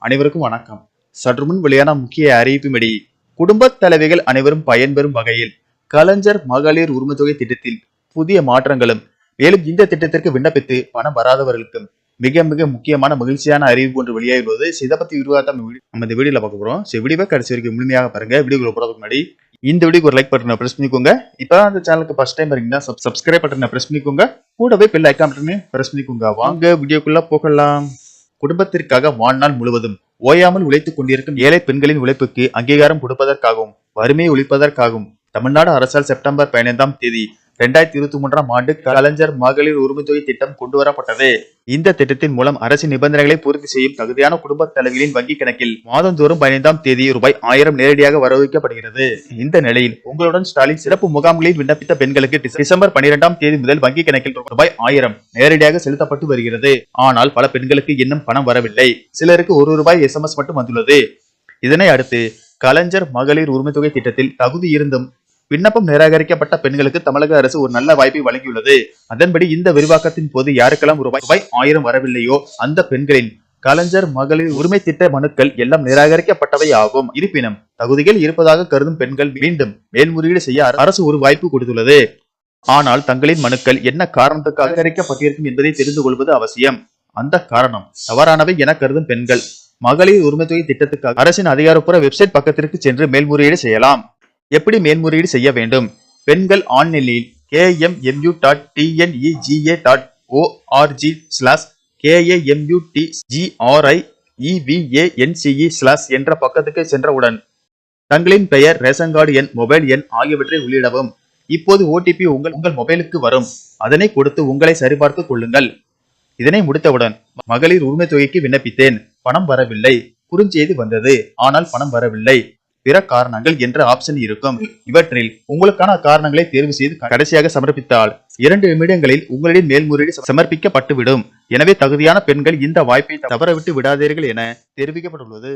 அனைவருக்கும் வணக்கம். சற்றுமுன் வெளியான முக்கிய அறிவிப்பும்படி குடும்பத் தலைவிகள் அனைவரும் பயன்பெறும் வகையில் கலைஞர் மகளிர் உரிமைத்தொகை திட்டத்தில் புதிய மாற்றங்களும், மேலும் இந்த திட்டத்திற்கு விண்ணப்பித்து பணம் வராதவர்களுக்கும் மிக மிக முக்கியமான மகிழ்ச்சியான அறிவிப்பு ஒன்று வெளியாகியுள்ளது. இதை பத்தி விரிவாக நம்ம இந்த வீடியோல பார்க்க போறோம். வீடியோவை கடைசி வரைக்கும் முழுமையாக பாருங்க. வீடியோக்குள்ள போறதுக்கு முன்னாடி இந்த வீடியோக்கு ஒரு லைக் பட்டனை பிரஸ் பண்ணிக்கோங்க. இப்பதான் அந்த சேனலுக்கு ஃபர்ஸ்ட் டைம் வரீங்கன்னா சப்ஸ்கிரைப் பட்டனை பிரஸ் பண்ணிக்கோங்க. கூடவே பெல் ஐகான் பட்டனை பிரஸ் பண்ணிக்கோங்க. வாங்க வீடியோக்குள்ள போகலாம். குடும்பத்திற்காக வாழ்நாள் முழுவதும் ஓயாமல் உழைத்துக் கொண்டிருக்கும் ஏழை பெண்களின் உழைப்புக்கு அங்கீகாரம் கொடுப்பதற்காகவும் வறுமையை ஒழிப்பதற்காகவும் தமிழ்நாடு அரசால் செப்டம்பர் 15ஆம் தேதி 2023ஆம் ஆண்டு கலைஞர் மகளிர் உரிமைத்தொகை திட்டம் கொண்டு வரப்பட்டது. இந்த திட்டத்தின் மூலம் அரசின் நிபந்தனைகளை பூர்த்தி செய்யும் தகுதியான குடும்ப தலைவிகளின் வங்கி கணக்கில் மாதந்தோறும் 15ஆம் தேதி ரூபாய் 1000 நேரடியாக வரவைக்கப்படுகிறது. இந்த நிலையில் உங்களுடன் ஸ்டாலின் சிறப்பு முகாம்களில் விண்ணப்பித்த பெண்களுக்கு டிசம்பர் 12ஆம் தேதி முதல் வங்கி கணக்கில் ரூபாய் 1000 நேரடியாக செலுத்தப்பட்டு வருகிறது. ஆனால் பல பெண்களுக்கு இன்னும் பணம் வரவில்லை. சிலருக்கு ₹1 SMS மட்டும் வந்துள்ளது. இதனை அடுத்து கலைஞர் மகளிர் உரிமைத்தொகை திட்டத்தில் தகுதி இருந்தும் விண்ணப்பம் நிராகரிக்கப்பட்ட பெண்களுக்கு தமிழக அரசு ஒரு நல்ல வாய்ப்பை வழங்கியுள்ளது. அதன்படி இந்த விரிவாக்கத்தின் போது யாருக்கெல்லாம் ரூபாய் 1000 வரவில்லையோ அந்த பெண்களின் கலைஞர் மகளிர் உரிமை திட்ட மனுக்கள் எல்லாம் நிராகரிக்கப்பட்டவை ஆகும். இருப்பினும் தகுதிகள் இருப்பதாக கருதும் பெண்கள் மீண்டும் மேல்முறையீடு செய்ய அரசு ஒரு வாய்ப்பு கொடுத்துள்ளது. ஆனால் தங்களின் மனுக்கள் என்ன காரணத்துக்காக நிராகரிக்கப்பட்டிருக்கும் என்பதை தெரிந்து கொள்வது அவசியம். அந்த காரணம் தவறானவை என கருதும் பெண்கள் மகளிர் உரிமைத்தொகை திட்டத்துக்காக அரசின் அதிகாரப்பூர்வ வெப்சைட் பக்கத்திற்கு சென்று மேல்முறையீடு செய்யலாம். எப்படி மேல்முறையீடு செய்ய வேண்டும்? பெண்கள் ஆன்லைனில் kmmu.tneg.org/KAMUTGRIEVANCE/ என்ற பக்கத்துக்கு சென்றவுடன் தங்களின் பெயர், ரேஷன் கார்டு எண், மொபைல் எண் ஆகியவற்றை உள்ளிடவும். இப்போது OTP உங்கள் மொபைலுக்கு வரும். அதனை கொடுத்து உங்களை சரிபார்த்து கொள்ளுங்கள். இதனை முடித்தவுடன் மகளிர் உரிமை தொகைக்கு விண்ணப்பித்தேன், பணம் வரவில்லை, குறுஞ்செய்தி வந்தது, ஆனால் பணம் வரவில்லை, பிற காரணங்கள் என்ற ஆப்ஷன் இருக்கும். இவற்றில் உங்களுக்கான காரணங்களை தேர்வு செய்து கடைசியாக சமர்ப்பித்தால் 2 நிமிடங்களில் உங்களின் மேல்முறையீடு சமர்ப்பிக்கப்பட்டுவிடும். எனவே தகுதியான பெண்கள் இந்த வாய்ப்பை தவறவிட்டு விடாதீர்கள் என தெரிவிக்கப்பட்டுள்ளது.